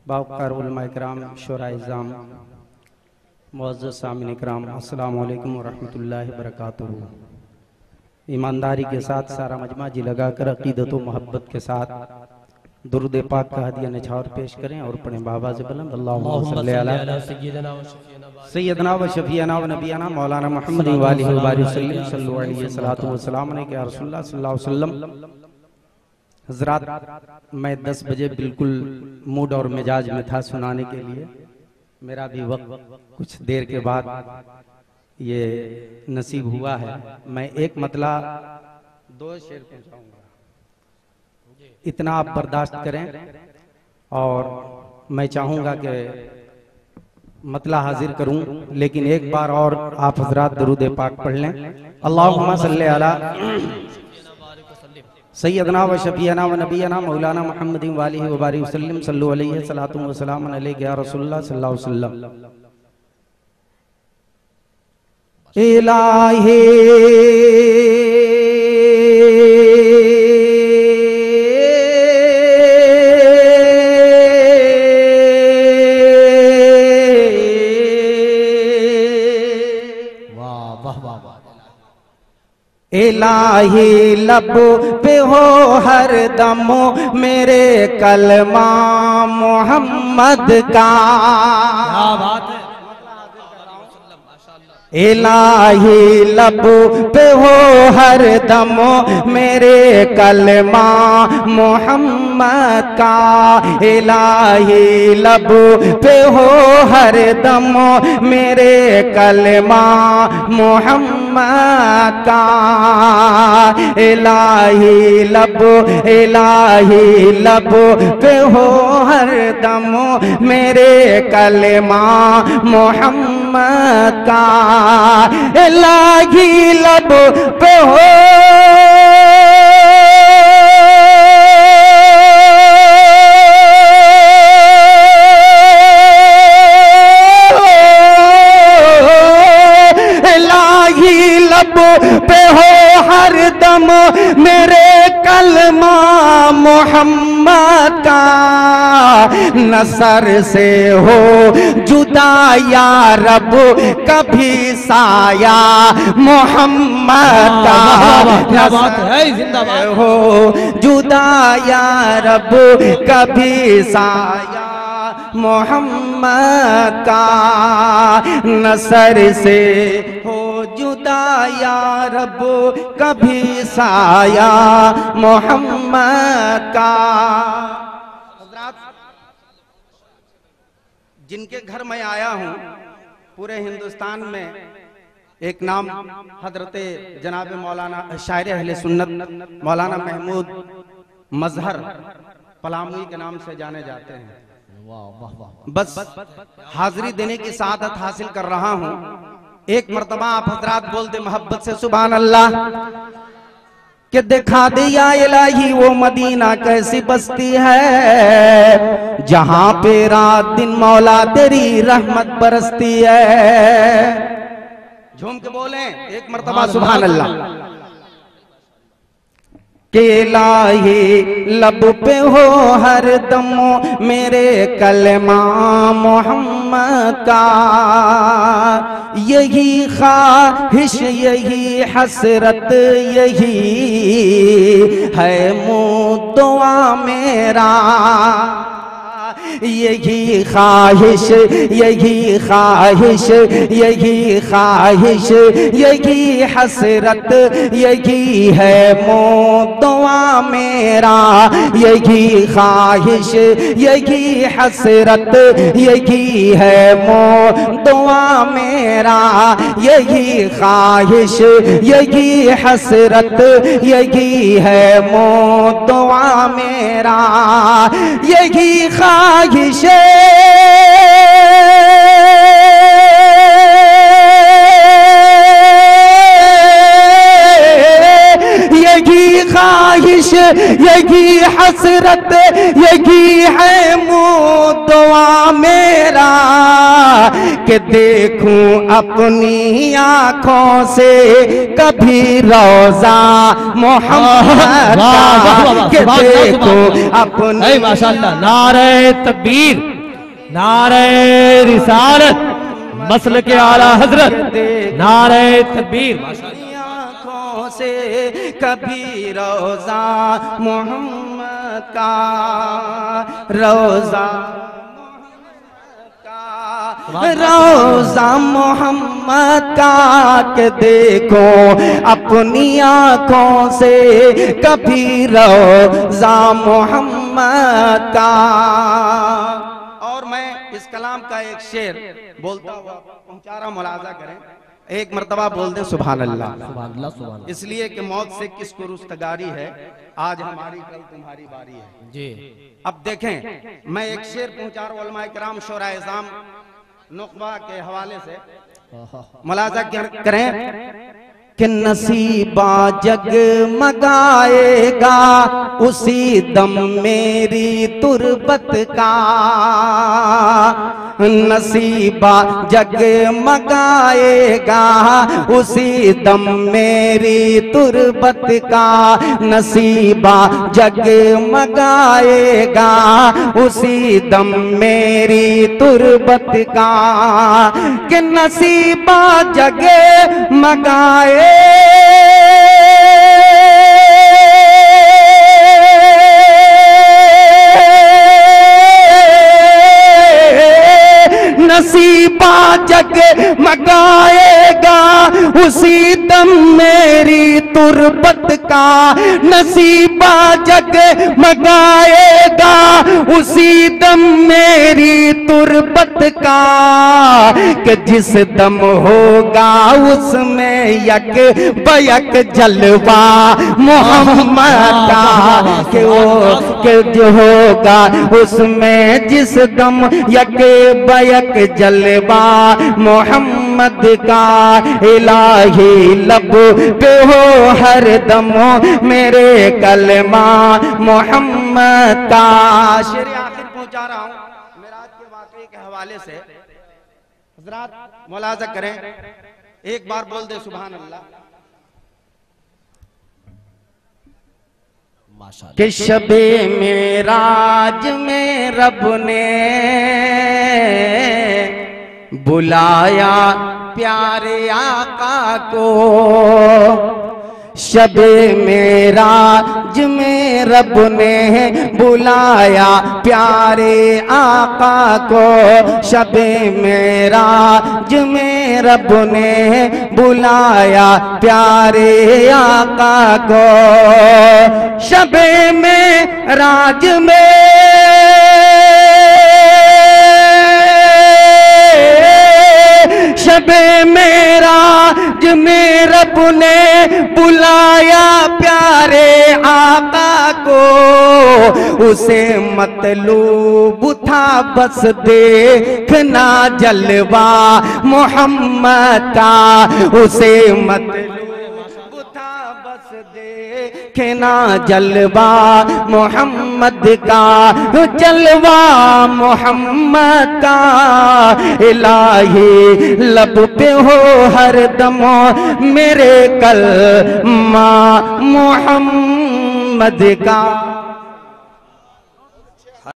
बावकार उलमा इकराम, शुरा इज़ाम, मुअज़्ज़ज़ सामिन इकराम, अस्सलामु अलैकुम व रहमतुल्लाहि व बरकातुहू। ईमानदारी के साथ सारा मजमा जी लगाकर अकीदत व मोहब्बत के साथ दुरूद पाक का हदिया निछावर पेश करें और पढ़ें बाबा से बुलंद अल्लाहुम्मा सल्ली अला सय्यदना व शफीअना व नबियना मौलाना मुहम्मद व आलिहि व बारिक वसल्लम सल्लल्लाहु अलैहि व सल्लम या रसूलुल्लाह सल्लल्लाहु अलैहि वसल्लम। हज़रात, मैं 10 बजे बिल्कुल मूड और मिजाज में था सुनाने के लिए। मेरा भी वक्त कुछ देर के बाद ये नसीब हुआ है। मैं एक मतला 2 शेर पहुंचाऊंगा, इतना आप बर्दाश्त करें। और मैं चाहूंगा कि मतला हाजिर करूं, लेकिन एक बार और आप हजरात दरूद पाक पढ़ लें। अल्लाहुम्मा सल्ली अला सय्यदना व शफीअना व नबियना मौलाना मुहम्मदिन व आलिहि व बारिक वसल्लम सल्लल्लाहु अलैहि सलातु व सलाम अलैका या रसूलुल्लाह सल्लल्लाहु अलैहि वसल्लम। इलाही इलाही लब पे हो हर दम मेरे कलमा मोहम्मद का। क्या बात है। इलाही लब पे हो हर दम मेरे कलमा मोहम्मद का। इलाही लब पे हो हर दम मेरे कलमा मोहम्मद का। इलाही लब पे हो हर दम मेरे कलमा मोहम्मद का। इलाही लब पे हो पे हो हर दम मेरे कलमा मोहम्मद का। नसर से हो जुदा या रब कभी साया मोहम्मद का। नसर हो जुदा या रब कभी साया मोहम्मद का। नसर से हो जुदा या रब कभी साया मोहम्मद का। जिनके घर मैं आया हूं पूरे हिंदुस्तान में एक नाम हजरते जनाब मौलाना शायर अहले सुन्नत मौलाना महमूद मजहर पलामुई के नाम से जाने जाते हैं। बस हाजिरी देने की सादत हासिल कर रहा हूं। एक मर्तबा आप हजरात बोल दे मोहब्बत से सुभान अल्लाह कि दिखा दिया इलाही वो मदीना कैसी बस्ती है जहां पे रात दिन मौला तेरी रहमत बरसती है। झूम के बोलें एक मर्तबा सुभान अल्लाह। के इलाही लब पे हो हर दम मेरे कलमा मोहम्मद का। यही ख्वाहिश यही हसरत यही है मुद्दुआ मेरा। यही ख्वाहिश यही ख्वाहिश यही ख्वाहिश यही हसरत यही है मुद्दुआ मेरा। यही ख्वाहिश यही हसरत यही है मुद्दुआ मेरा। यही ख्वाहिश यही हसरत यही है मुद्दुआ मेरा। यही ख्वाहिश यही ख्वाहिश यही हसरत यही है मुद्दुआ मेरा। कि देखूं अपनी आंखों से कभी रोजा मोहम्मद का। कि देखूं अपनी माशाअल्लाह नारे तकबीर नारे रिसालत मसल के आला हजरत, नारे तकबीर। आँखों से कभी रोजा मोहम्मद का, रोजा रोजा मोहम्मद का के देखो अपनी आँखों से कभी रोजा मोहम्मद का। और मैं इस कलाम का एक शेर बोलता हुआ पहुंचा रहा, मुलाजा करें, एक मर्तबा बोल दें सुभान अल्लाह। सुभान अल्लाह, सुभान अल्लाह। इसलिए कि मौत से किसको रुस्तगारी है, आज हमारी कल तुम्हारी बारी है जी। अब देखें, मैं एक शेर पहुंचा रहा हूं उलमाए किराम शोरा इज़ाम नुक़बा के हवाले से, मुलाजा करें कि नसीबा जगमगाएगा उसी दम मेरी तुरबत का, नसीबा जगमगाएगा उसी दम मेरी तुरबत का, नसीबा जगमगाएगा उसी दम मेरी तुरबत का, कि नसीबा जगमगाए नसीबा जगमगाएगा उसी दम मेरी तुरबत का, नसीबा जगमगाएगा उसी दम मेरी तुरबत का, कि जिस दम होगा उसमें यक बयक जलवा मोहम्मद का, कि वो कि जो होगा उसमें जिस दम यक बयक जलवा मोहम्मद का, इलाही लब पे हो हर दम मेरे कलमा मोहम्मद का। शेर आखिर पहुंचा रहा हूं मेराज के वाकये के हवाले से, हजरात मुलाजा करें, एक बार बोल दे सुभान अल्लाह। कि शबे मेराज में रब ने बुलाया प्यारे आका को, शबे मेराज में रब ने बुलाया प्यारे आका को, शबे मेराज में रब ने बुलाया प्यारे आका को, शबे मेराज में शबे मेराज में रब ने बुलाया प्यारे आका को, उसे मतलूब था बस देखना जलवा मोहम्मद का, उसे मतलूब था बस देखना जलवा मोहम्मद का, जलवा मोहम्मद का, इलाही लब पे हो हर दम मेरे कलमा मोहम्मद का।